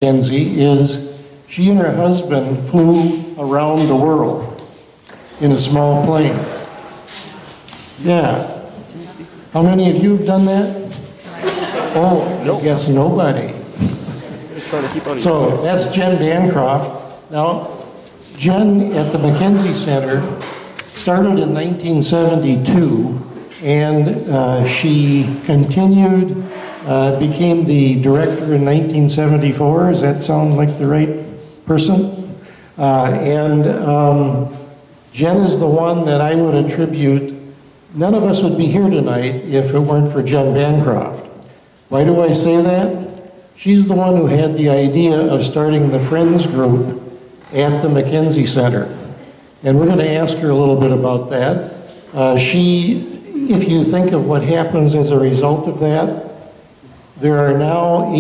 Mackenzie is she and her husband flew around the world in a small plane. Yeah. How many of you have done that? Oh, I guess nobody. Just trying to keep on. So that's Jen Bancroft. Now, Jen at the Mackenzie Center started in 1972, and she continued, became the director in 1974. Does that sound like the right person? Jen is the one that I would attribute. None of us would be here tonight if it weren't for Jen Bancroft. Why do I say that? She's the one who had the idea of starting the Friends group at the Mackenzie Center. And we're going to ask her a little bit about that. If you think of what happens as a result of that, there are now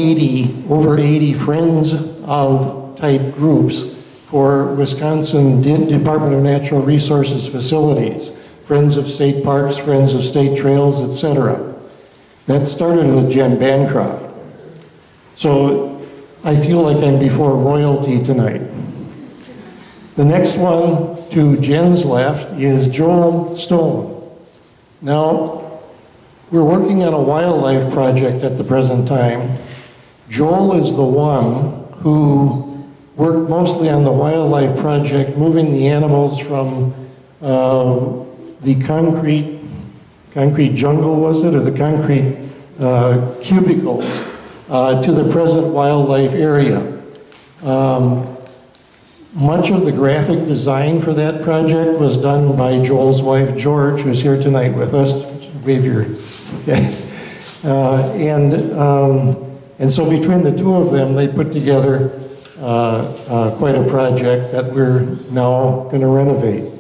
over 80 Friends of type groups for Wisconsin Department of Natural Resources facilities. Friends of State Parks, Friends of State Trails, etc. That started with Jen Bancroft. So I feel like I'm before royalty tonight. The next one to Jen's left is Joel Stone. Now, we're working on a wildlife project at the present time. Joel is the one who worked mostly on the wildlife project, moving the animals from the concrete jungle, was it, or the concrete cubicles to the present wildlife area. Much of the graphic design for that project was done by Joel's wife, George, who's here tonight with us. Wave your, okay. And so between the two of them, they put together quite a project that we're now going to renovate.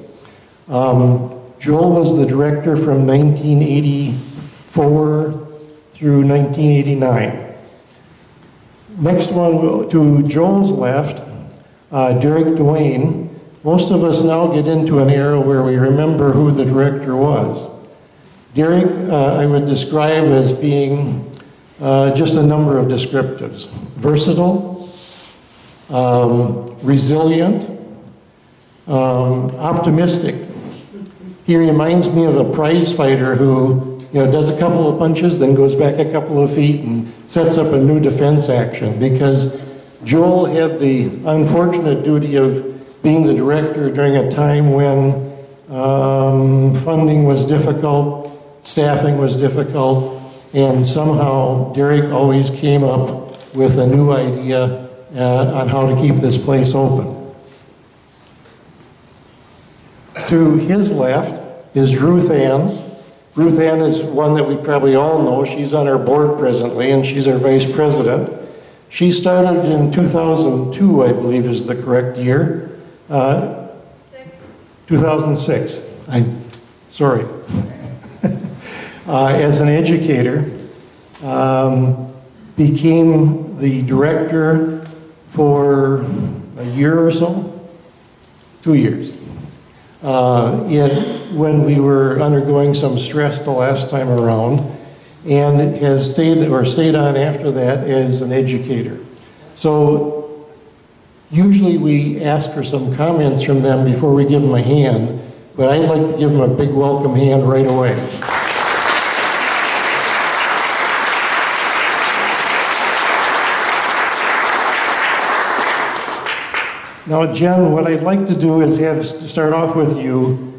Joel was the director from 1984 through 1989. Next one to Joel's left, Derek Duane. Most of us now get into an era where we remember who the director was. Derek, I would describe as being just a number of descriptives. Versatile, resilient, optimistic. He reminds me of a prize fighter who, does a couple of punches, then goes back a couple of feet and sets up a new defense action, because Joel had the unfortunate duty of being the director during a time when funding was difficult, staffing was difficult, and somehow Derek always came up with a new idea on how to keep this place open. To his left is Ruth Ann. Ruth Ann is one that we probably all know. She's on our board presently, and she's our vice president. She started in 2002, I believe is the correct year. 2006. I'm sorry. As an educator, became the director for a year or so, 2 years. When we were undergoing some stress the last time around, and has stayed on after that as an educator. So usually we ask for some comments from them before we give them a hand, but I'd like to give them a big welcome hand right away. Now, Jen, what I'd like to do is start off with you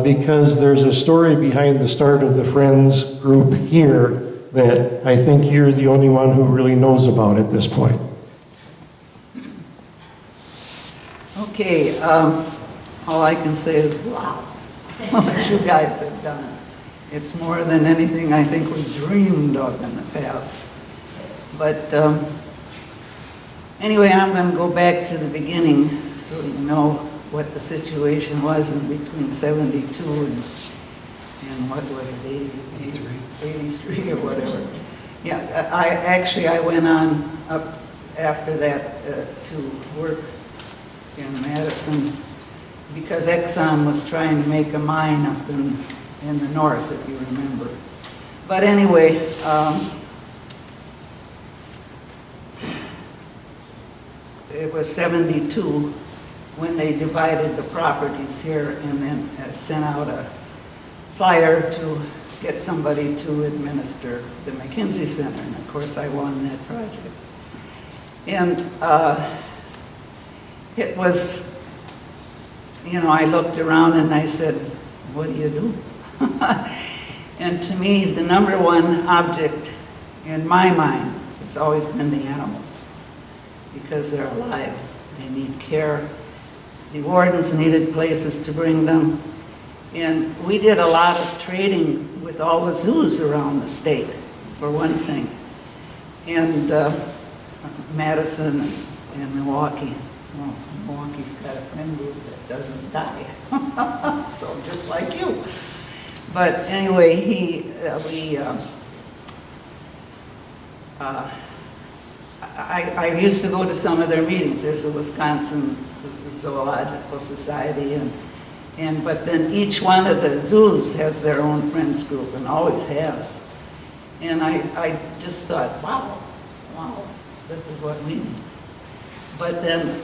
because there's a story behind the start of the Friends group here that I think you're the only one who really knows about at this point. Okay, all I can say is, wow, what you guys have done. It's more than anything I think we dreamed of in the past. But anyway, I'm going to go back to the beginning so you know what the situation was in between 72 and what was it, 83 or whatever. Yeah, I went on up after that to work in Madison because Exxon was trying to make a mine up in the north, if you remember. But anyway, it was 72 when they divided the properties here and then sent out a flyer to get somebody to administer the Mackenzie Center. And of course, I won that project. And it was, you know, I looked around and I said, what do you do? And to me, the number one object in my mind has always been the animals, because they're alive. They need care. The wardens needed places to bring them. And we did a lot of trading with all the zoos around the state, for one thing. And Madison and Milwaukee. Well, Milwaukee's got a friend group that doesn't die. So just like you. But anyway, I used to go to some of their meetings. There's the Wisconsin Zoological Society, but then each one of the zoos has their own friends group and always has. And I just thought, wow, this is what we need. But then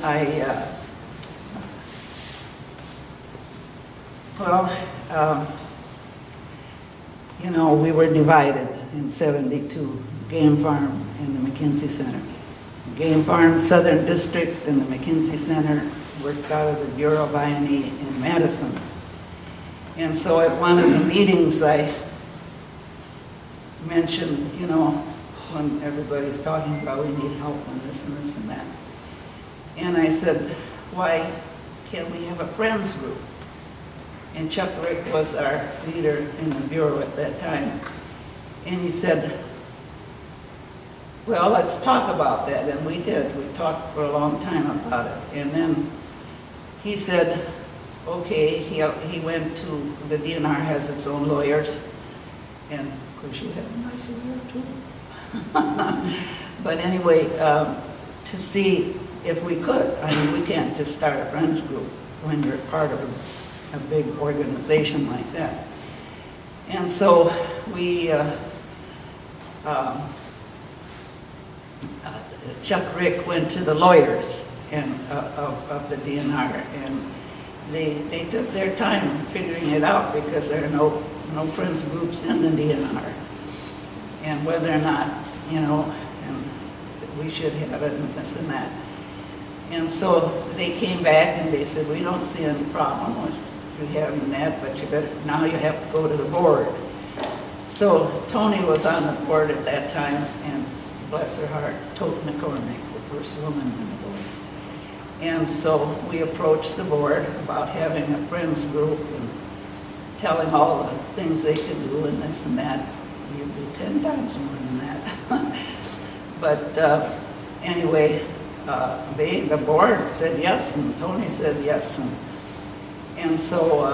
you know, we were divided in 72, Game Farm and the Mackenzie Center. Game Farm Southern District and the Mackenzie Center worked out of the Bureau of INE in Madison. And so at one of the meetings I mentioned, you know, when everybody's talking about we need help and this and this and that. And I said, why can't we have a friends group? And Chuck Rick was our leader in the Bureau at that time. And he said, well, let's talk about that. And we did. We talked for a long time about it. And then he said, okay, he went to, the DNR has its own lawyers. And of course you have a nice lawyer too. But anyway, to see if we could. I mean, we can't just start a friends group when you're part of a big organization like that. And so we, Chuck Rick went to the lawyers of the DNR, and they took their time figuring it out because there are no friends groups in the DNR, and whether or not, you know, and we should have it and this and that. And so they came back and they said, we don't see any problem with you having that, but now you have to go to the board. So Tony was on the board at that time, and bless her heart, Tote McCormick, the first woman on the board. And so we approached the board about having a friends group and telling all the things they could do and this and that. You do 10 times more than that. But anyway, the board said yes, and Tony said yes, and so,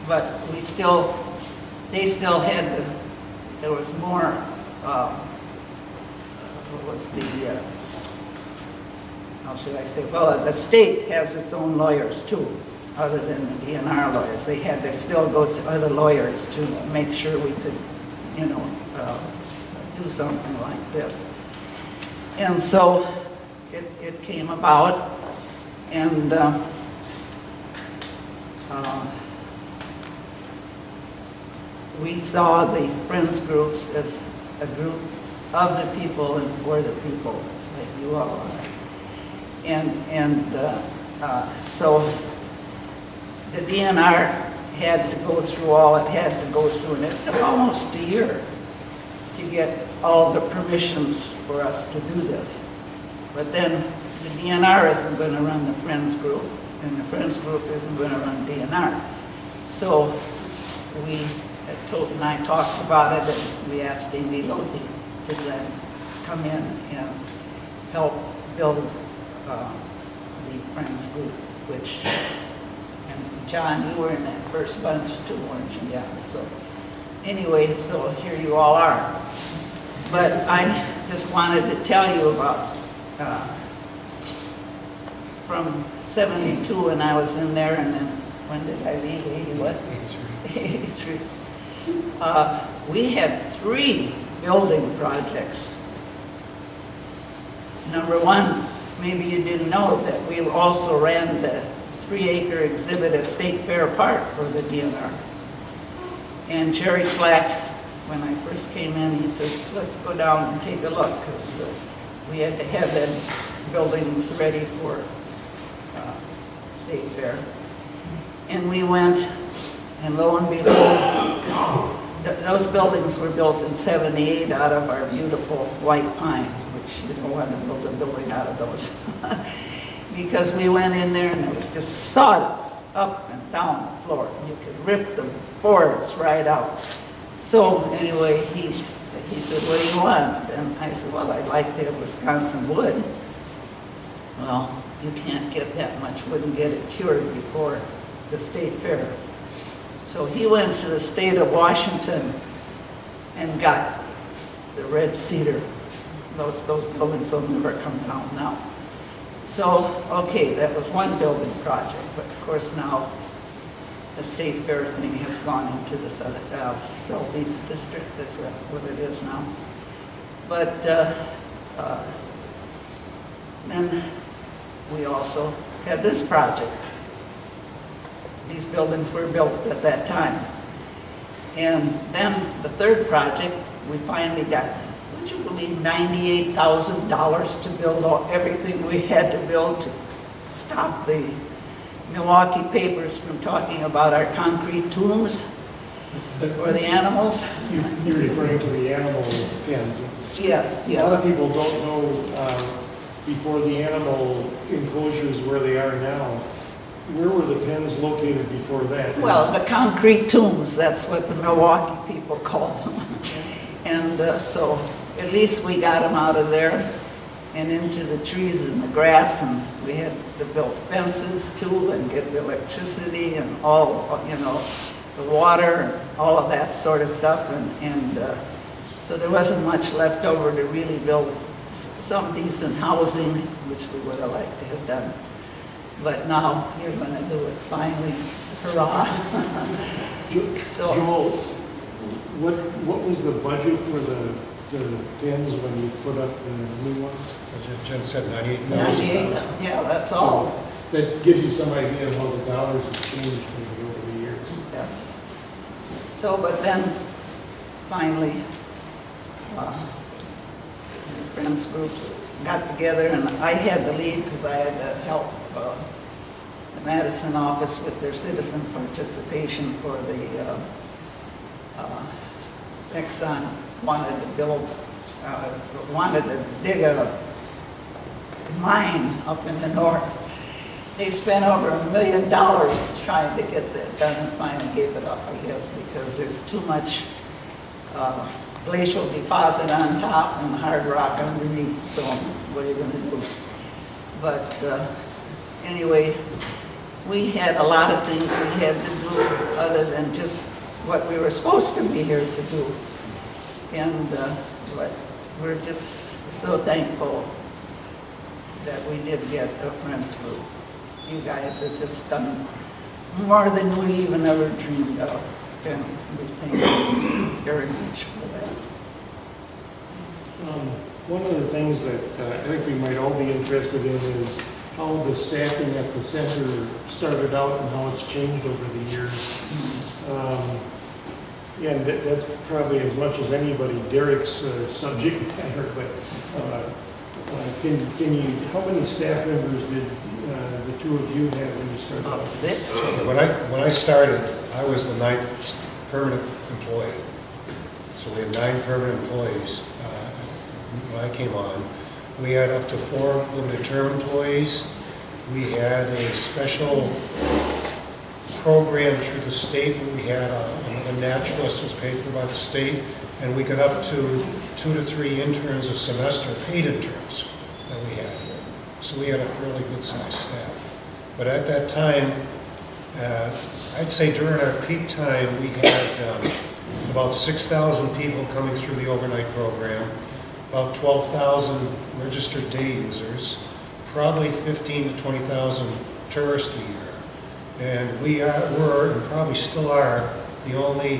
but they still had to, there was more, what was the, how should I say, well, the state has its own lawyers too, other than the DNR lawyers. They had to still go to other lawyers to make sure we could, you know, do something like this. And so it came about, and we saw the friends groups as a group of the people and for the people, like you all are. And so the DNR had to go through all it had to go through, and it took almost a year to get all the permissions for us to do this. But then the DNR isn't going to run the Friends group, and the Friends group isn't going to run DNR. So Tote and I talked about it, and we asked Amy Lothy to then come in and help build the Friends group, which, and John, you were in that first bunch too, weren't you? Yeah, so anyway, so here you all are. But I just wanted to tell you about, from 72 and I was in there, and then when did I leave? 81? 83. We had 3 building projects. Number one, maybe you didn't know that we also ran the 3-acre exhibit at State Fair Park for the DNR. And Jerry Slack, when I first came in, he says, let's go down and take a look, because we had to have the buildings ready for State Fair. And we went, and lo and behold, those buildings were built in '78 out of our beautiful white pine, which you don't want to build a building out of those. Because we went in there and there was just sawdust up and down the floor. You could rip the boards right out. So anyway, he said, what do you want? And I said, well, I'd like to have Wisconsin wood. Well, you can't get that much wood and get it cured before the State Fair. So he went to the state of Washington and got the red cedar. Those buildings will never come down now. So, okay, that was one building project, but of course now the State Fair thing has gone into the Southeast District, that's what it is now. But then we also had this project. These buildings were built at that time. And then the third project, we finally got, would you believe, $98,000 to build everything we had to build to stop the Milwaukee papers from talking about our concrete tombs for the animals. You're referring to the animal pens. Yes, A yeah. lot of people don't know, before the animal enclosures where they are now, where were the pens located before that? Well, the concrete tombs, that's what the Milwaukee people called them. And so at least we got them out of there and into the trees and the grass, and we had to build fences too and get the electricity and all, you know, the water and all of that sort of stuff. And so there wasn't much left over to really build some decent housing, which we would have liked to have done. But now you're going to do it finally. Hurrah. So, Joel, what was the budget for the pens when you put up the new ones? Jen said 98,000. 98, yeah, that's all. So that gives you some idea of how the dollars have changed maybe over the years. Yes. So, but then finally, the friends groups got together, and I had to leave because I had to help the Madison office with their citizen participation for the Exxon wanted to dig a mine up in the north. They spent over $1 million trying to get that done and finally gave it up, I guess, because there's too much glacial deposit on top and hard rock underneath, so what are you going to do? But anyway, we had a lot of things we had to do other than just what we were supposed to be here to do. And but we're just so thankful that we did get a friends group. You guys have just done more than we even ever dreamed of, and we thank you very much for that. One of the things that I think we might all be interested in is how the staffing at the center started out and how it's changed over the years. And that's probably as much as anybody Derek's subject matter, but can you, how many staff members did the two of you have when you started? About 6. When I started, I was the 9th permanent employee. So we had 9 permanent employees when I came on. We had up to 4 limited term employees. We had a special program through the state where we had another naturalist who was paid for by the state, and we got up to 2 to 3 interns a semester, paid interns that we had here. So we had a fairly good sized staff. But at that time, I'd say during our peak time, we had about 6,000 people coming through the overnight program, about 12,000 registered day users, probably 15 to 20,000 tourists a year. And we were, and probably still are, the only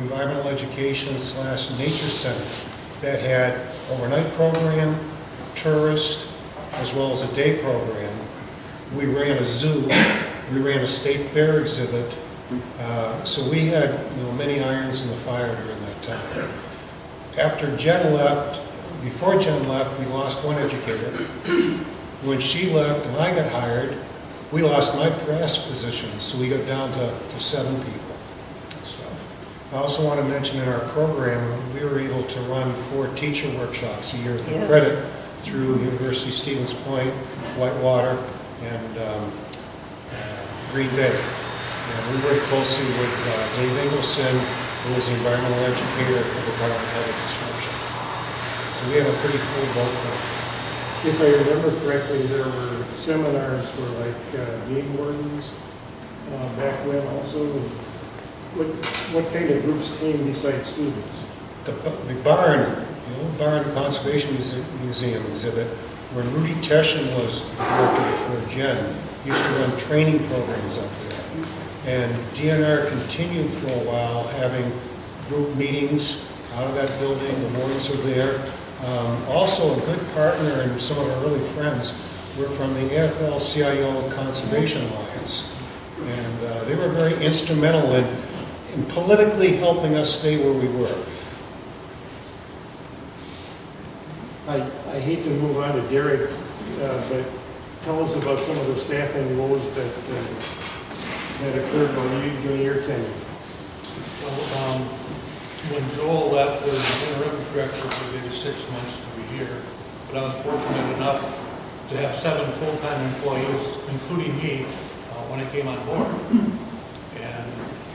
environmental education / nature center that had overnight program, tourist, as well as a day program. We ran a zoo, we ran a state fair exhibit, so we had, many irons in the fire during that time. After Jen left, before Jen left, we lost one educator. When she left and I got hired, we lost my class position, so we got down to 7 people and stuff. I also want to mention in our program, we were able to run 4 teacher workshops a year for Yes. credit through University Stevens Point, Whitewater, and Green Bay. And we worked closely with Dave Engelson, who was the environmental educator for the Department of Public Instruction. So we had a pretty full boat there. If I remember correctly, there were seminars for like game wardens back when also. What kind of groups came besides students? The barn, the old barn conservation museum exhibit, where Rudy Teschen was the director before Jen, used to run training programs up there. And DNR continued for a while having group meetings out of that building. The wardens were there. Also, a good partner and some of our early friends were from the AFL-CIO Conservation Alliance. And they were very instrumental in politically helping us stay where we were. I hate to move on to Derek, but tell us about some of the staffing woes that occurred during your tenure. Well, when Joel left as interim director for maybe 6 months to a year, but I was fortunate enough to have 7 full-time employees, including me, when I came on board, and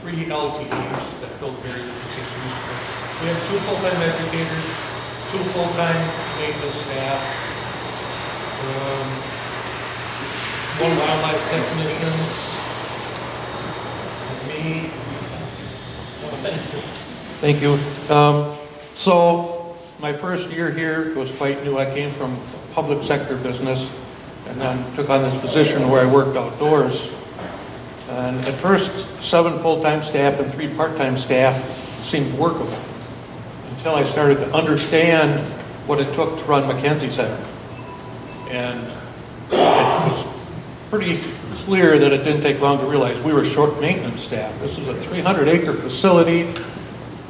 3 LTEs that filled various positions. We have 2 full-time educators, 2 full-time maintenance staff, 1 wildlife technician, me. Thank you. So my first year here was quite new. I came from public sector business and then took on this position where I worked outdoors. And at first, 7 full-time staff and 3 part-time staff seemed workable until I started to understand what it took to run Mackenzie Center. And it was pretty clear that it didn't take long to realize we were short maintenance staff. This is a 300-acre facility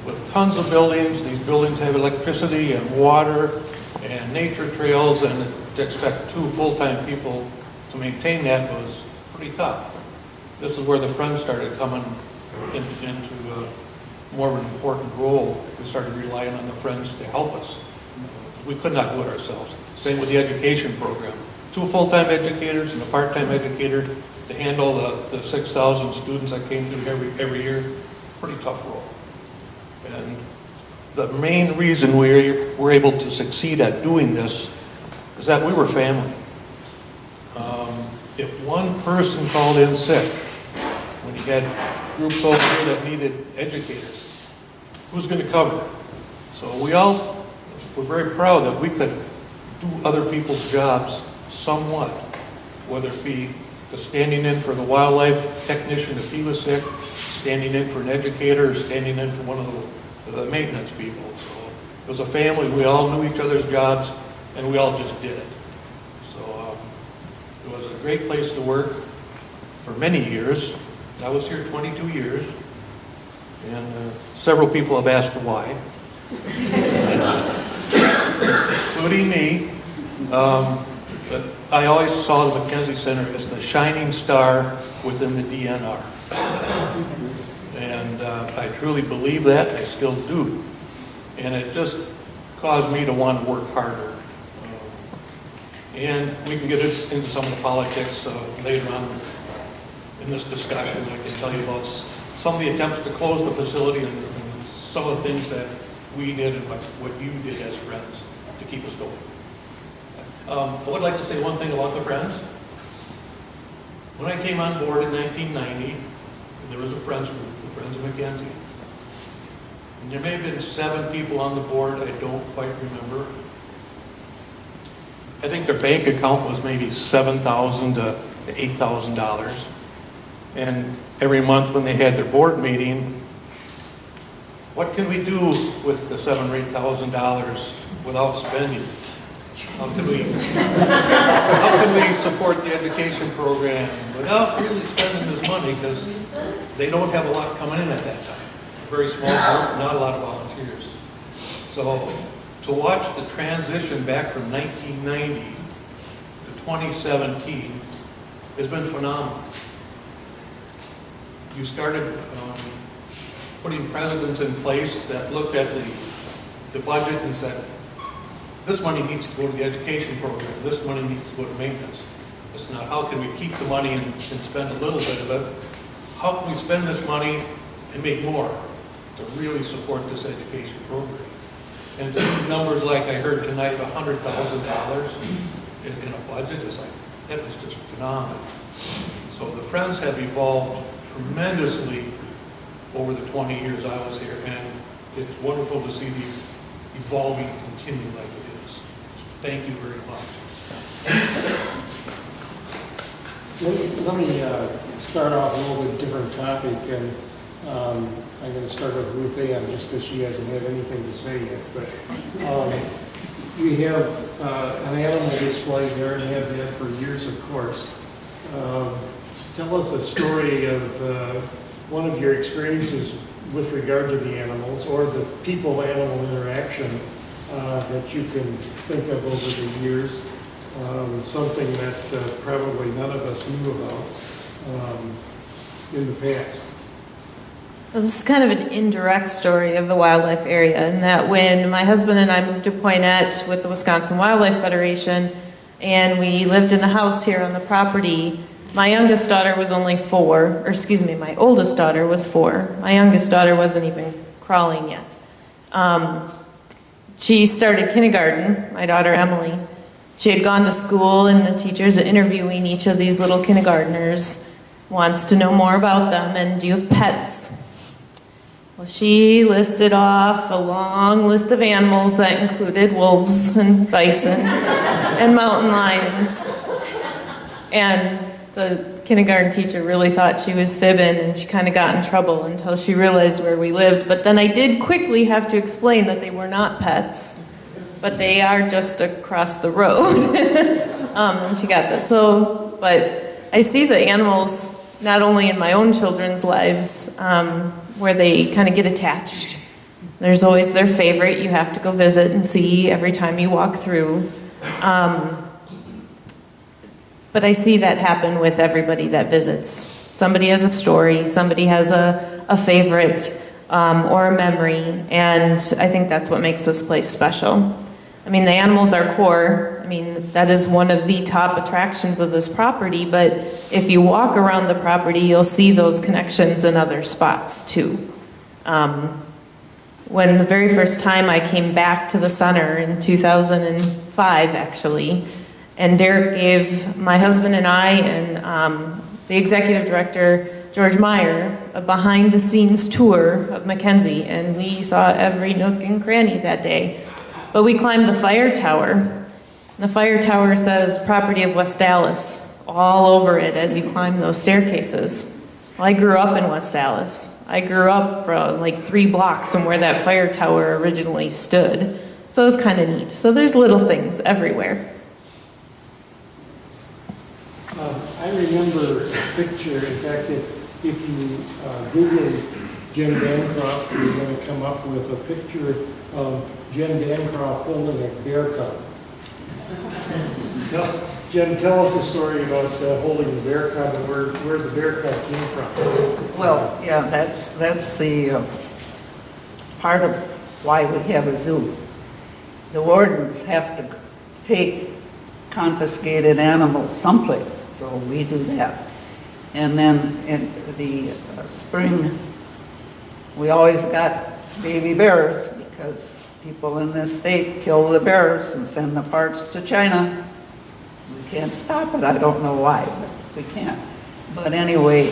with tons of buildings. These buildings have electricity and water and nature trails, and to expect 2 full-time people to maintain that was pretty tough. This is where the Friends started coming into more of an important role. We started relying on the Friends to help us. We could not do it ourselves. Same with the education program. 2 full-time educators and a part-time educator to handle the 6,000 students that came through every year. Pretty tough role. And the main reason we were able to succeed at doing this is that we were family. If one person called in sick, when you had groups over here that needed educators, who's going to cover? So we all were very proud that we could do other people's jobs somewhat, whether it be the standing in for the wildlife technician if he was sick, standing in for an educator, or standing in for one of the maintenance people. So it was a family. We all knew each other's jobs, and we all just did it. So it was a great place to work for many years. I was here 22 years, and several people have asked why, including me. But I always saw the Mackenzie Center as the shining star within the DNR. And I truly believe that, I still do. And it just caused me to want to work harder. And we can get into some of the politics later on in this discussion. I can tell you about some of the attempts to close the facility and some of the things that we did and what you did as Friends to keep us going. I would like to say one thing about the Friends. When I came on board in 1990, there was a Friends group, the Friends of Mackenzie. And there may have been 7 people on the board, I don't quite remember. I think their bank account was maybe $7,000 to $8,000. And every month when they had their board meeting, what can we do with the $7,000 or $8,000 without spending? How can we support the education program without really spending this money, because they don't have a lot coming in at that time. Very small group, not a lot of volunteers. So to watch the transition back from 1990 to 2017 has been phenomenal. You started putting presidents in place that looked at the budget and said, this money needs to go to the education program, this money needs to go to maintenance. It's not how can we keep the money and spend a little bit of it, how can we spend this money and make more to really support this education program. And the numbers like I heard tonight, $100,000 in a budget, is like, that is just phenomenal. So the Friends have evolved tremendously over the 20 years I was here, and it's wonderful to see the evolving continue like it is. So thank you very much. Let me start off a little bit different topic, and I'm going to start with Ruth Ann, just because she hasn't had anything to say yet. But we have an animal display there, and have had for years, of course. Tell us a story of one of your experiences with regard to the animals, or the people-animal interaction that you can think of over the years. Something that probably none of us knew about in the past. Well, this is kind of an indirect story of the wildlife area, in that when my husband and I moved to Poinette with the Wisconsin Wildlife Federation, and we lived in the house here on the property, my youngest daughter was only 4, or excuse me, my oldest daughter was 4. My youngest daughter wasn't even crawling yet. She started kindergarten, my daughter Emily. She had gone to school, and the teachers are interviewing each of these little kindergartners, wants to know more about them, and do you have pets? Well, she listed off a long list of animals that included wolves and bison and mountain lions. And the kindergarten teacher really thought she was fibbing, and she kind of got in trouble until she realized where we lived. But then I did quickly have to explain that they were not pets, but they are just across the road. And she got that. So, but I see the animals not only in my own children's lives, where they kind of get attached. There's always their favorite you have to go visit and see every time you walk through. But I see that happen with everybody that visits. Somebody has a story, somebody has a favorite or a memory, and I think that's what makes this place special. I mean, the animals are core. I mean, that is one of the top attractions of this property, but if you walk around the property, you'll see those connections in other spots too. When the very first time I came back to the center in 2005, actually, and Derek gave my husband and I and the executive director, George Meyer, a behind-the-scenes tour of Mackenzie, and we saw every nook and cranny that day. But we climbed the fire tower. The fire tower says property of West Dallas all over it as you climb those staircases. Well, I grew up in West Dallas. I grew up from like 3 blocks from where that fire tower originally stood. So it was kind of neat. So there's little things everywhere. I remember a picture, in fact, if you Google Jen Bancroft, you're going to come up with a picture of Jen Bancroft holding a bear cub. Jen, tell us a story about holding the bear cub and where the bear cub came from. Well, yeah, that's the part of why we have a zoo. The wardens have to take confiscated animals someplace, so we do that. And then in the spring, we always got baby bears because people in this state kill the bears and send the parts to China. We can't stop it. I don't know why, but we can't. But anyway,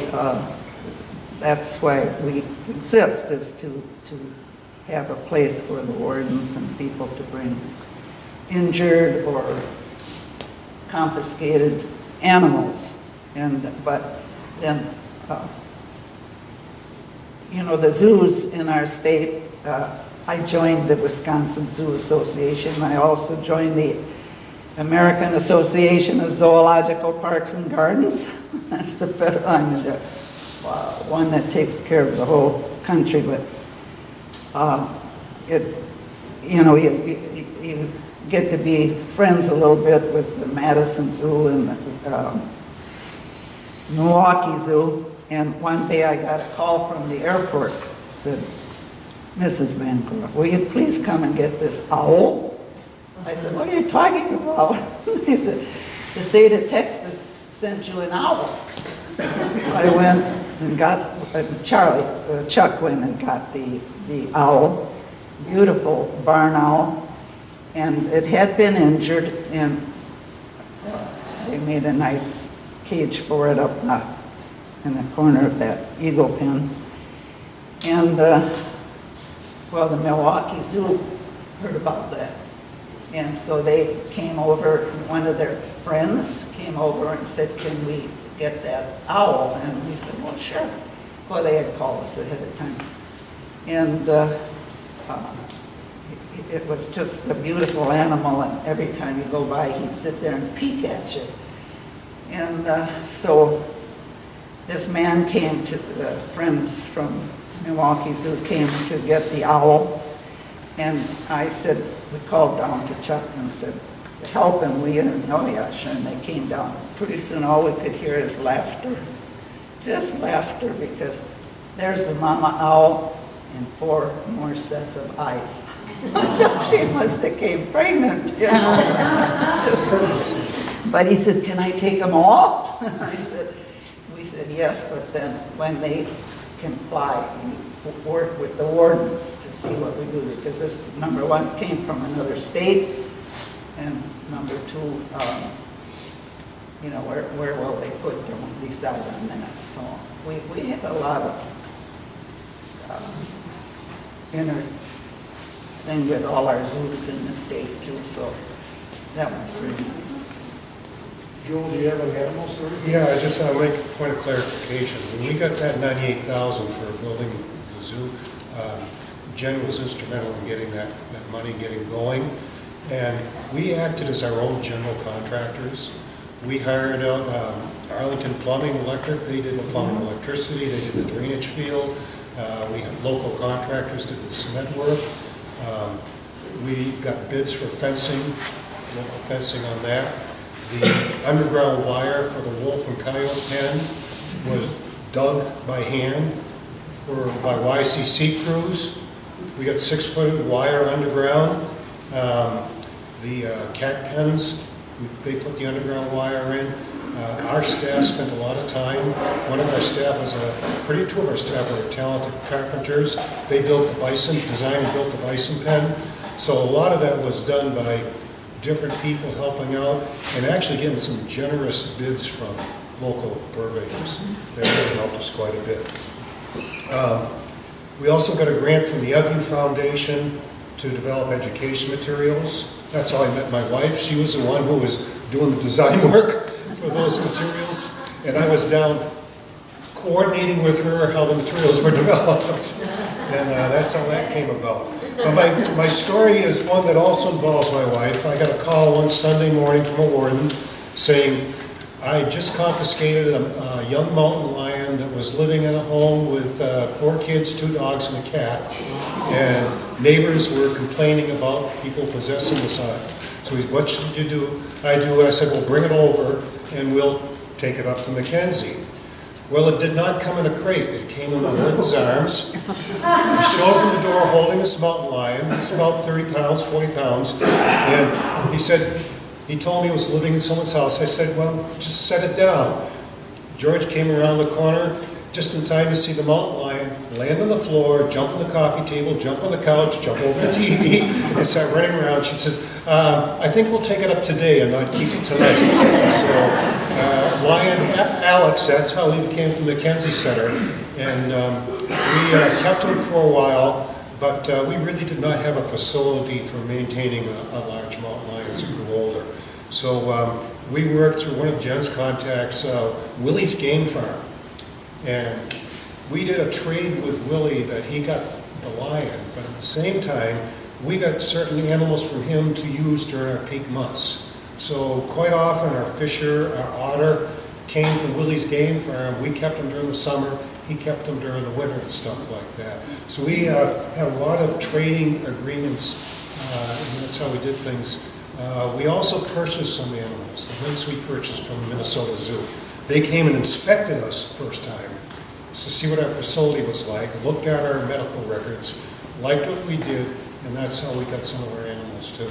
that's why we exist, is to have a place for the wardens and people to bring injured or confiscated animals. But then, the zoos in our state, I joined the Wisconsin Zoo Association. I also joined the American Association of Zoological Parks and Gardens. That's the federal, I mean, the one that takes care of the whole country, but you get to be friends a little bit with the Madison Zoo and the Milwaukee Zoo. And one day I got a call from the airport. It said, "Mrs. Bancroft, will you please come and get this owl?" I said, "What are you talking about?" He said, "The state of Texas sent you an owl." I went and got, Chuck went and got the owl, beautiful barn owl, and it had been injured, and they made a nice cage for it up in the corner of that eagle pen. And, well, the Milwaukee Zoo heard about that. And so they came over, one of their friends came over and said, "Can we get that owl?" And we said, "Well, sure." Well, they had called us ahead of time. And it was just a beautiful animal, and every time you go by, he'd sit there and peek at you. And so this man came to, the friends from Milwaukee Zoo came to get the owl. And I said, we called down to Chuck and said, "Help him, will you?" And, "Oh yeah, sure." And they came down. Pretty soon all we could hear is laughter. Just laughter, because there's a mama owl and 4 more sets of eyes. So she must have came pregnant, you know. But he said, "Can I take them all?" We said, "Yes, but then when they can fly, we work with the wardens to see what we do, because this, number one, came from another state, and number two, you know, where will they put them? We decide on that." So we have a lot of inner thing with all our zoos in the state too, so that was pretty nice. Joel, do you have an animal story? Yeah, I just want to make a point of clarification. When we got that $98,000 for building the zoo, Jen was instrumental in getting that money, getting going. And we acted as our own general contractors. We hired out Arlington Plumbing Electric. They did the plumbing and electricity. They did the drainage field. We had local contractors did the cement work. We got bids for fencing, local fencing on that. The underground wire for the wolf and coyote pen was dug by hand by YCC crews. We got 6-foot wire underground. The cat pens, they put the underground wire in. Our staff spent a lot of time. One of our staff was two of our staff were talented carpenters. They built the bison, designed and built the bison pen. So a lot of that was done by different people helping out and actually getting some generous bids from local purveyors. That really helped us quite a bit. We also got a grant from the Evu Foundation to develop education materials. That's how I met my wife. She was the one who was doing the design work for those materials, and I was down coordinating with her how the materials were developed, and that's how that came about. But my story is one that also involves my wife. I got a call one Sunday morning from a warden saying, I just confiscated a young mountain lion that was living in a home with 4 kids, 2 dogs, and a cat. And neighbors were complaining about people possessing this lion. So he's, "What should you do?" I said, "Well, bring it over and we'll take it up to Mackenzie." Well, it did not come in a crate. It came in the warden's arms. He showed up in the door holding this mountain lion. It's about 30 pounds, 40 pounds. And he said, he told me he was living in someone's house. I said, "Well, just set it down." George came around the corner just in time to see the mountain lion land on the floor, jump on the coffee table, jump on the couch, jump over the TV, and start running around. She says, "I think we'll take it up today and not keep it tonight." So Lion Alex, that's how he came to Mackenzie Center. And we kept him for a while, but we really did not have a facility for maintaining a large mountain lion as it grew older. So we worked through one of Jen's contacts, Willie's Game Farm. And we did a trade with Willie that he got the lion, but at the same time, we got certain animals from him to use during our peak months. So quite often our fisher, our otter, came from Willie's Game Farm. We kept them during the summer. He kept them during the winter and stuff like that. So we had a lot of trading agreements, and that's how we did things. We also purchased some animals. The lynx we purchased from the Minnesota Zoo. They came and inspected us the first time to see what our facility was like, looked at our medical records, liked what we did, and that's how we got some of our animals too.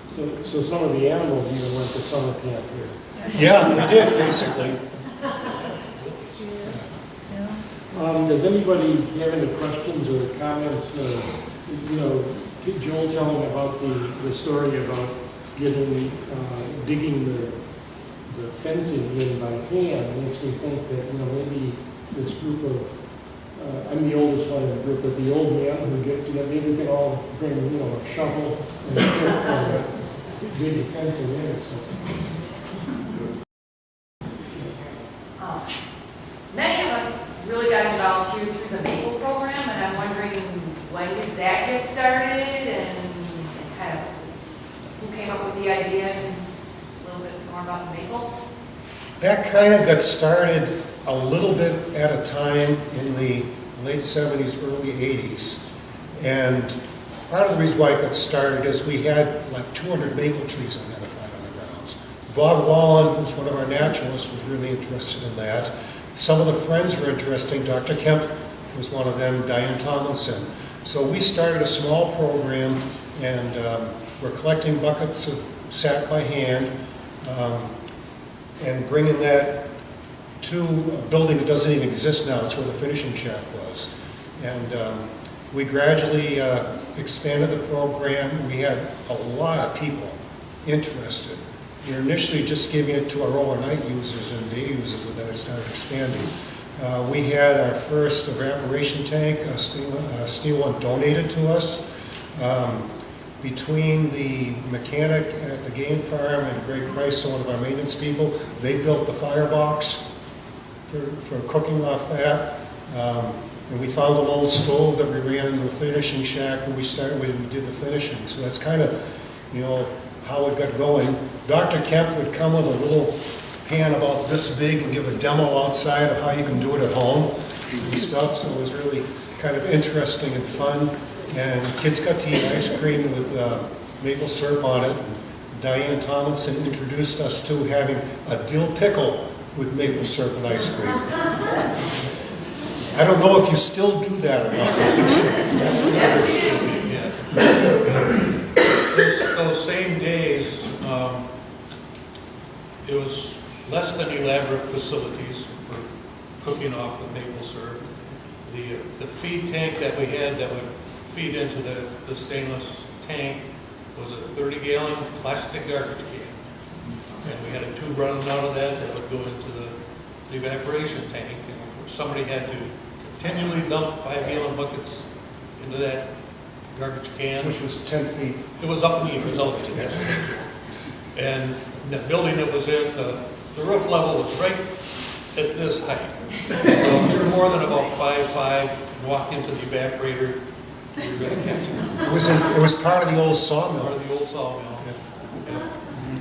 So some of the animals even went to summer camp here. Yeah, we did, basically. Does anybody have any questions or comments? Could Joel tell them about the story about digging the fencing in by hand? It makes me think that, maybe this group of, I'm the oldest one in the group, but the old man who get together, maybe we can all bring, a shovel and a pick and dig the fencing in or something. Many of us really got involved here through the Maple program, and I'm wondering when did that get started and kind of who came up with the idea and just a little bit more about the Maple? That kind of got started a little bit at a time in the late 70s, early 80s. And part of the reason why it got started is we had like 200 maple trees identified on the grounds. Bob Wallen, who's one of our naturalists, was really interested in that. Some of the friends were interesting. Dr. Kemp was one of them, Diane Tomlinson. So we started a small program, and we're collecting buckets of sap by hand and bringing that to a building that doesn't even exist now. It's where the finishing shack was. And we gradually expanded the program. We had a lot of people interested. We were initially just giving it to our overnight users and day users, but then it started expanding. We had our first evaporation tank, a steel one, donated to us. Between the mechanic at the game farm and Greg Price, one of our maintenance people, they built the firebox for cooking off that. And we found an old stove that we ran in the finishing shack when we did the finishing. So that's kind of, how it got going. Dr. Kemp would come with a little pan about this big and give a demo outside of how you can do it at home and stuff. So it was really kind of interesting and fun. And kids got to eat ice cream with maple syrup on it. Diane Tomlinson introduced us to having a dill pickle with maple syrup and ice cream. I don't know if you still do that or not. Those same days, it was less than elaborate facilities for cooking off the maple syrup. The feed tank that we had that would feed into the stainless tank was a 30-gallon plastic garbage can. And we had a tube running out of that would go into the evaporation tank. And somebody had to continually dump 5-gallon buckets into that garbage can. Which was 10 feet. It was up in the elevator. Yes. And the building it was in, the roof level was right at this height. So if you're more than about 5'5", walk into the evaporator, you're going to catch it. It was part of the old sawmill. Part of the old sawmill.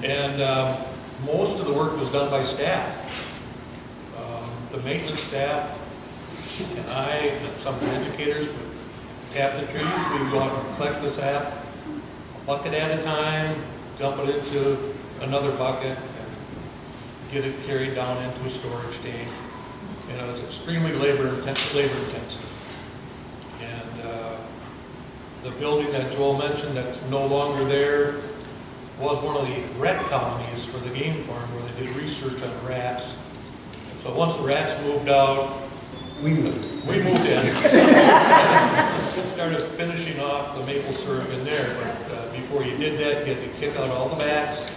Yeah. And most of the work was done by staff. The maintenance staff and I and some of the educators would tap the trees. We would go out and collect the sap, a bucket at a time, dump it into another bucket, and get it carried down into a storage tank. And it was extremely labor intensive. And the building that Joel mentioned that's no longer there was one of the rat colonies for the game farm where they did research on rats. So once the rats moved out, we moved in. And started finishing off the maple syrup in there. But before you did that, you had to kick out all the bats,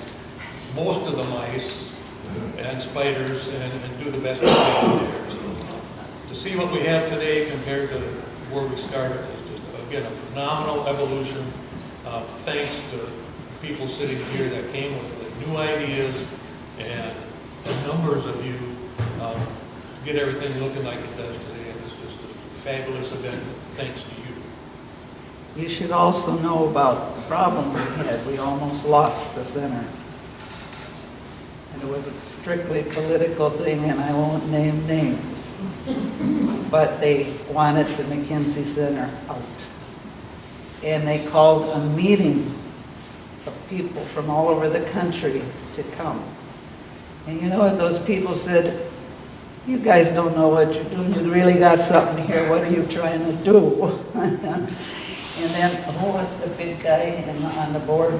most of the mice, and spiders, and do the best you can there. So to see what we have today compared to where we started is just, again, a phenomenal evolution. Thanks to people sitting here that came with the new ideas and the numbers of you to get everything looking like it does today. And it's just a fabulous event thanks to you. You should also know about the problem we had. We almost lost the center. And it was a strictly political thing, and I won't name names. But they wanted the Mackenzie Center out. And they called a meeting of people from all over the country to come. And you know what those people said? You guys don't know what you're doing. You really got something here. What are you trying to do? And then, who was the big guy on the board?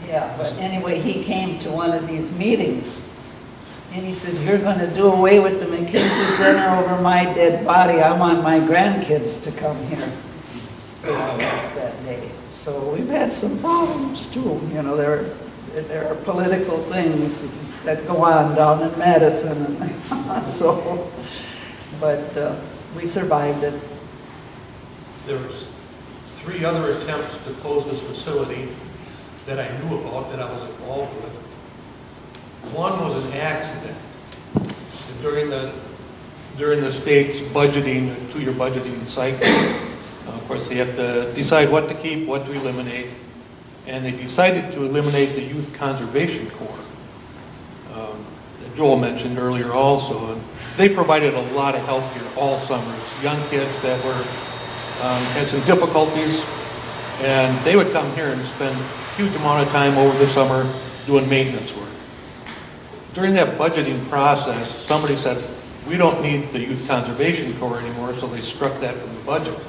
Yeah, but anyway, he came to one of these meetings, and he said, you're going to do away with the Mackenzie Center over my dead body. I want my grandkids to come here. That day. So we've had some problems too. You know, there are political things that go on down in Madison, and so, but we survived it. There was 3 other attempts to close this facility that I knew about, that I was involved with. One was an accident. During the state's budgeting, 2-year budgeting cycle, of course, they have to decide what to keep, what to eliminate, and they decided to eliminate the Youth Conservation Corps. That Joel mentioned earlier also, and they provided a lot of help here all summers. Young kids that were had some difficulties, and they would come here and spend a huge amount of time over the summer doing maintenance work. During that budgeting process, somebody said, we don't need the Youth Conservation Corps anymore, so they struck that from the budget.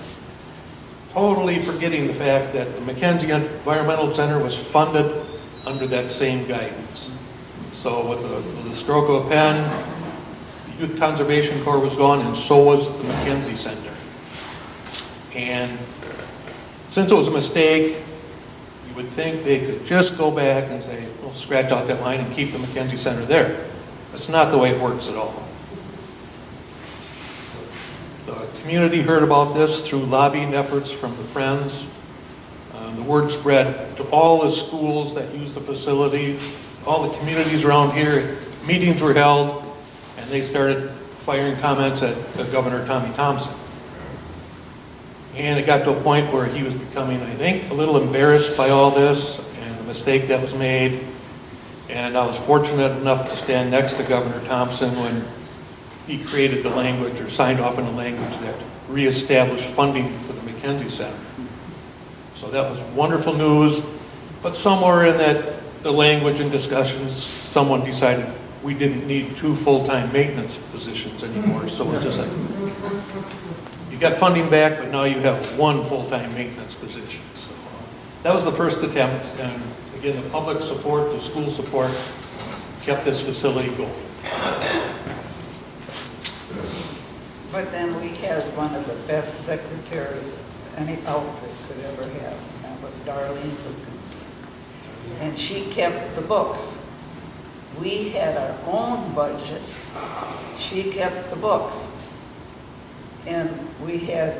Totally forgetting the fact that the Mackenzie Environmental Center was funded under that same guidance. So with the stroke of a pen, the Youth Conservation Corps was gone, and so was the Mackenzie Center. And since it was a mistake, you would think they could just go back and say, well, scratch out that line and keep the Mackenzie Center there. That's not the way it works at all. The community heard about this through lobbying efforts from the Friends. The word spread to all the schools that use the facility, all the communities around here. Meetings were held, and they started firing comments at Governor Tommy Thompson. And it got to a point where he was becoming, I think, a little embarrassed by all this and the mistake that was made. And I was fortunate enough to stand next to Governor Thompson when he created the language, or signed off on the language, that reestablished funding for the Mackenzie Center. So that was wonderful news. But somewhere in the language and discussions, someone decided we didn't need 2 full-time maintenance positions anymore. So it's just like, you got funding back, but now you have 1 full-time maintenance position. So that was the first attempt. And again, the public support, the school support kept this facility going. But then we had one of the best secretaries any outfit could ever have, and that was Darlene Lukens. And she kept the books. We had our own budget. She kept the books. And we had,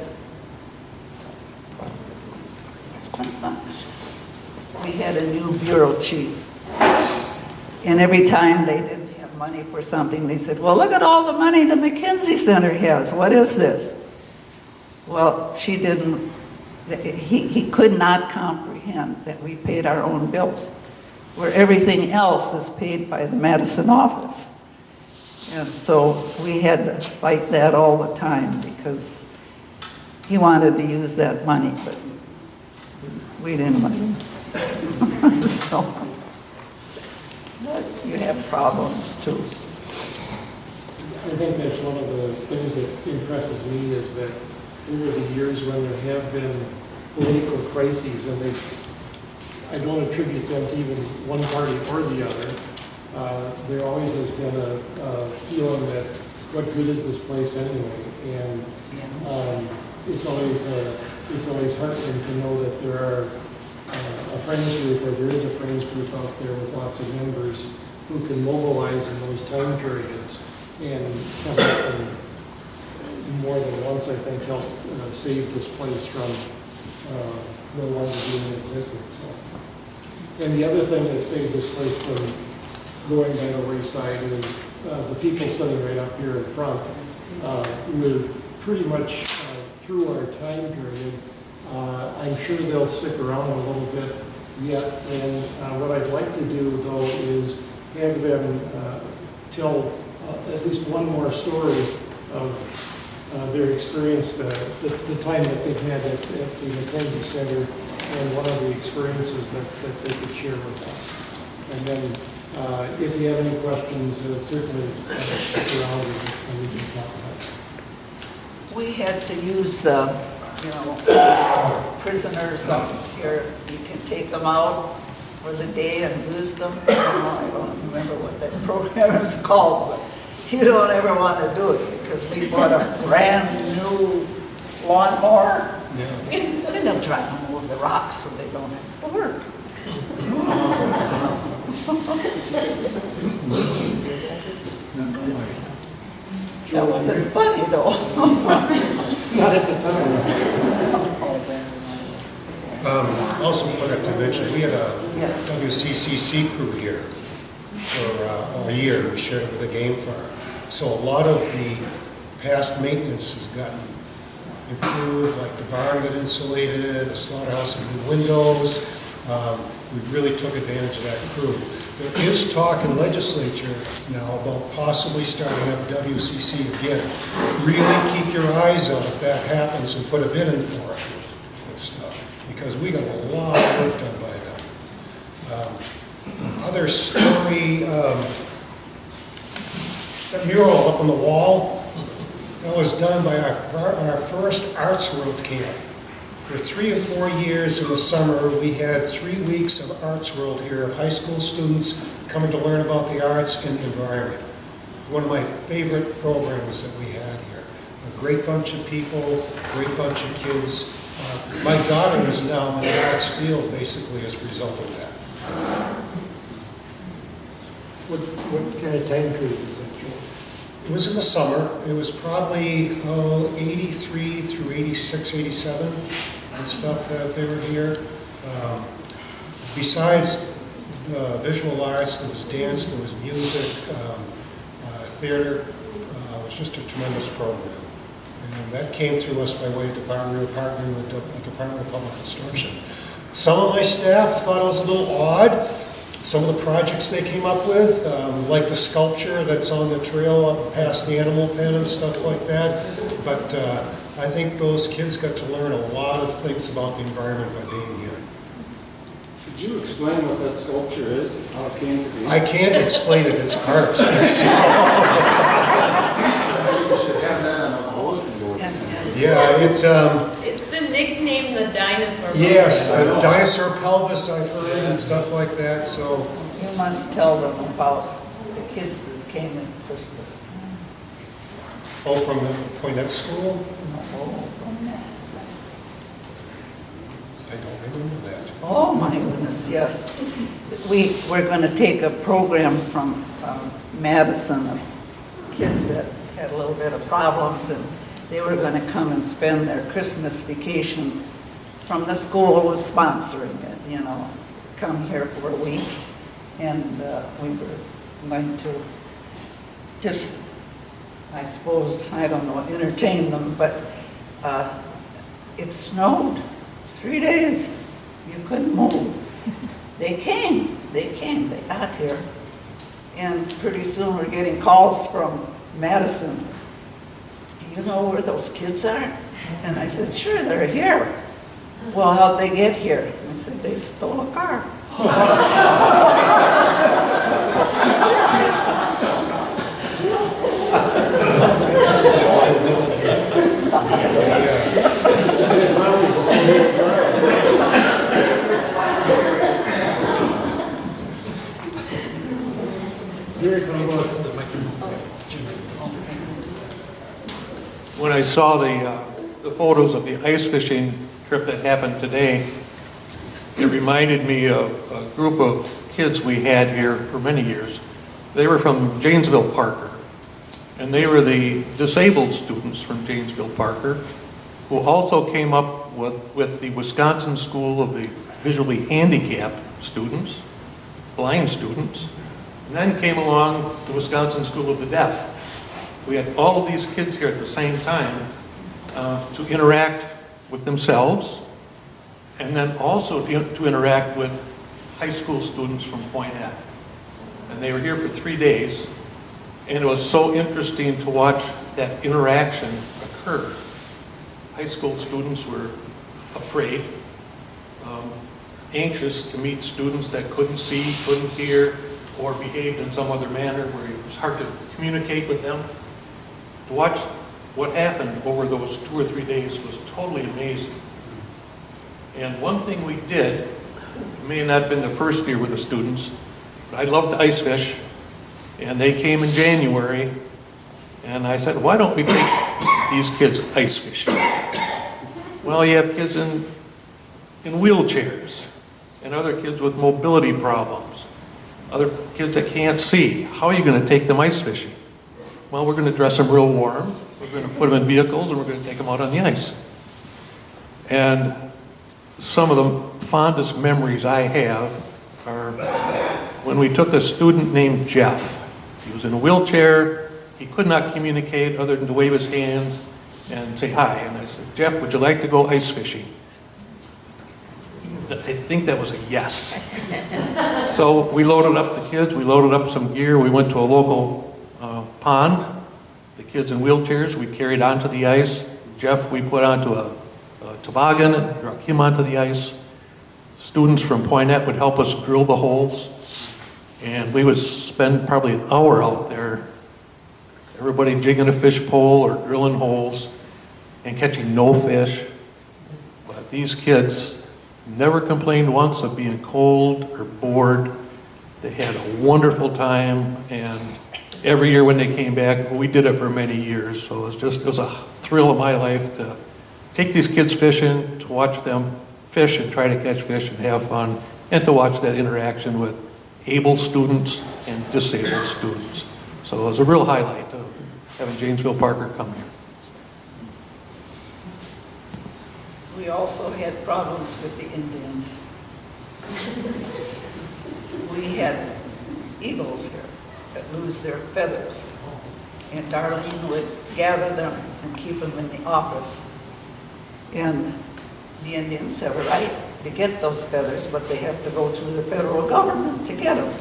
we had a new bureau chief. And every time they didn't have money for something, they said, well, look at all the money the Mackenzie Center has. What is this? Well, she didn't, he could not comprehend that we paid our own bills, where everything else is paid by the Madison office. And so we had to fight that all the time because he wanted to use that money, but we didn't let him. So, but you have problems too. I think that's one of the things that impresses me is that over the years when there have been political crises, and I don't attribute them to even one party or the other, there always has been a feeling that what good is this place anyway? And it's always heartening to know that there are a friends group, or there is a friends group out there with lots of members who can mobilize in those time periods and come up and more than once, I think, help save this place from no longer being in existence. So. And the other thing that saved this place from going by the wayside is the people sitting right up here in front. We're pretty much through our time period. I'm sure they'll stick around a little bit yet, and what I'd like to do, though, is have them tell at least one more story of their experience, the time that they've had at the Mackenzie Center, and one of the experiences that they could share with us. And then, if you have any questions, certainly stick around and we can talk about it. We had to use, prisoners up here. You can take them out for the day and use them. I don't remember what that program is called, but you don't ever want to do it because we bought a brand new lawnmower. Yeah. And they'll try to move the rocks so they don't have to work. That wasn't funny though. Not at the time. Also forgot to mention, we had a WCCC crew here for a year. We shared it with the game farm. So a lot of the past maintenance has gotten improved, like the barn got insulated, the slaughterhouse had new windows. We really took advantage of that crew. There is talk in legislature now about possibly starting up WCC again. Really keep your eyes out if that happens and put a bid in for it and stuff, because we got a lot of work done by them. Other story, that mural up on the wall, that was done by our first Arts World camp. For 3 or 4 years in the summer, we had 3 weeks of Arts World here of high school students coming to learn about the arts and the environment. One of my favorite programs that we had here. A great bunch of people, great bunch of kids. My daughter is now in the arts field basically as a result of that. What kind of time period is that, Joe? It was in the summer. It was probably 83 through 86, 87 and stuff that they were here. Besides visual arts, there was dance, there was music, theater. It was just a tremendous program. And that came through us by way of partnering with the Department of Public Instruction. Some of my staff thought it was a little odd. Some of the projects they came up with, like the sculpture that's on the trail up past the animal pen and stuff like that. But I think those kids got to learn a lot of things about the environment by being here. Could you explain what that sculpture is, and how it came to be? I can't explain it, it's art. You should have that on a bulletin board. Yeah, It's been nicknamed the dinosaur. yes, a dinosaur pelvis I've heard and stuff like that, so. You must tell them about the kids that came in Christmas. Oh, from the Poinette School? No, from Madison. I don't remember that. Oh, my goodness, yes. We're going to take a program from Madison of kids that had a little bit of problems, and they were going to come and spend their Christmas vacation from the school was sponsoring it, come here for a week. And we were going to just, I suppose, I don't know, entertain them, but it snowed 3 days. You couldn't move. They came, they got here. And pretty soon we're getting calls from Madison. Do you know where those kids are? And I said, sure, they're here. Well, how'd they get here? I said, they stole a car. When I saw the photos of the ice fishing trip that happened today, it reminded me of a group of kids we had here for many years. They were from Janesville Parker, and they were the disabled students from Janesville Parker, who also came up with the Wisconsin School of the Visually Handicapped students, blind students, and then came along the Wisconsin School of the Deaf. We had all of these kids here at the same time to interact with themselves, and then also to interact with high school students from Poinette. And they were here for 3 days, and it was so interesting to watch that interaction occur. High school students were afraid, anxious to meet students that couldn't see, couldn't hear, or behaved in some other manner where it was hard to communicate with them. To watch what happened over those 2 or 3 days was totally amazing. And one thing we did, it may not have been the first year with the students, but I loved to ice fish, and they came in January, and I said, why don't we take these kids ice fishing? Well, you have kids in wheelchairs, and other kids with mobility problems, other kids that can't see. How are you going to take them ice fishing? Well, we're going to dress them real warm, we're going to put them in vehicles, and we're going to take them out on the ice. And some of the fondest memories I have are when we took a student named Jeff. He was in a wheelchair, he could not communicate other than to wave his hands and say hi. And I said, Jeff, would you like to go ice fishing? I think that was a yes. So we loaded up the kids, we loaded up some gear, we went to a local pond. The kids in wheelchairs we carried onto the ice. Jeff we put onto a toboggan and drug him onto the ice. Students from Poinette would help us drill the holes, and we would spend probably an hour out there, everybody jigging a fish pole or drilling holes and catching no fish. But these kids never complained once of being cold or bored. They had a wonderful time, and every year when they came back, we did it for many years, so it was a thrill of my life to take these kids fishing, to watch them fish and try to catch fish and have fun, and to watch that interaction with able students and disabled students. So it was a real highlight of having Janesville Parker come here. We also had problems with the Indians. We had eagles here that lose their feathers, and Darlene would gather them and keep them in the office. And the Indians have a right to get those feathers, but they have to go through the federal government to get them.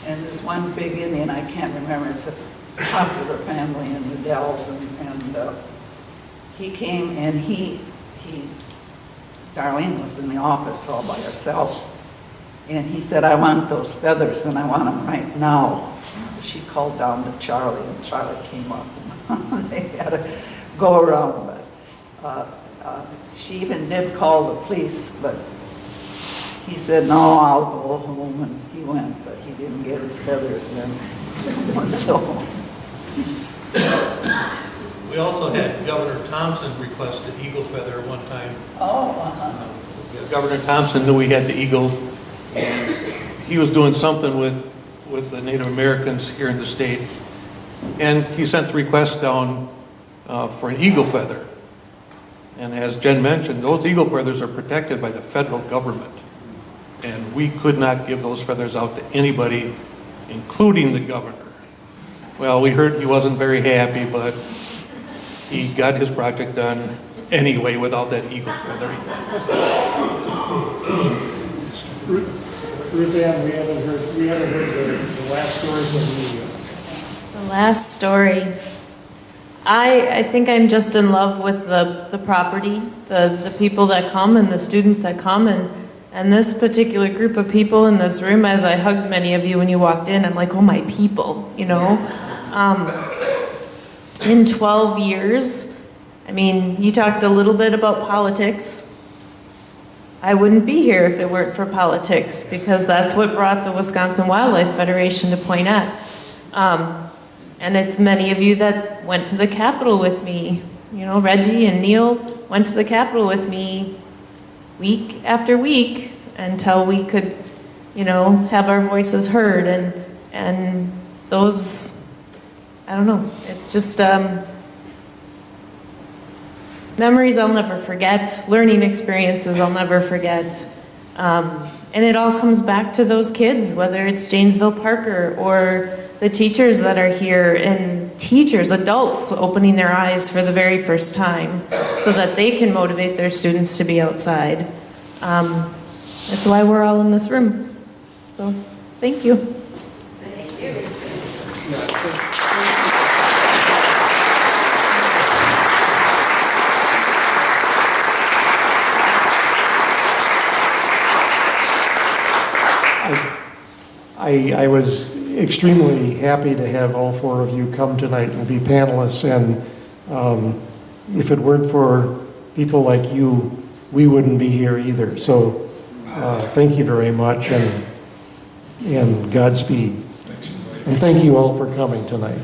And there's one big Indian, I can't remember, it's a popular family in the Dells, and he came and Darlene was in the office all by herself, and he said, I want those feathers and I want them right now. She called down to Charlie, and Charlie came up, and they had to go around, but she even did call the police, but he said, no, I'll go home, and he went, but he didn't get his feathers then. So. We also had Governor Thompson request an eagle feather at one time. Oh, Governor Thompson knew we had the eagle, and he was doing something with the Native Americans here in the state, and he sent the request down for an eagle feather. And as Jen mentioned, those eagle feathers are protected by the federal government, and we could not give those feathers out to anybody, including the governor. Well, we heard he wasn't very happy, but he got his project done anyway without that eagle feather. Ruth Ann, we haven't heard the last story from you. The last story. I think I'm just in love with the property, the people that come and the students that come, and this particular group of people in this room. As I hugged many of you when you walked in, I'm like, oh, my people, you know. In 12 years, I mean, you talked a little bit about politics. I wouldn't be here if it weren't for politics, because that's what brought the Wisconsin Wildlife Federation to Poinette. And it's many of you that went to the Capitol with me. You know, Reggie and Neil went to the Capitol with me week after week until we could, you know, have our voices heard. And those, I don't know, it's just memories I'll never forget, learning experiences I'll never forget. And it all comes back to those kids, whether it's Janesville Parker or the teachers that are here, and teachers, adults, opening their eyes for the very first time so that they can motivate their students to be outside. It's why we're all in this room. So, thank you. Thank you. I was extremely happy to have all four of you come tonight and be panelists, and if it weren't for people like you, we wouldn't be here either. So thank you very much, and Godspeed. Thanks for inviting me. And thank you all for coming tonight.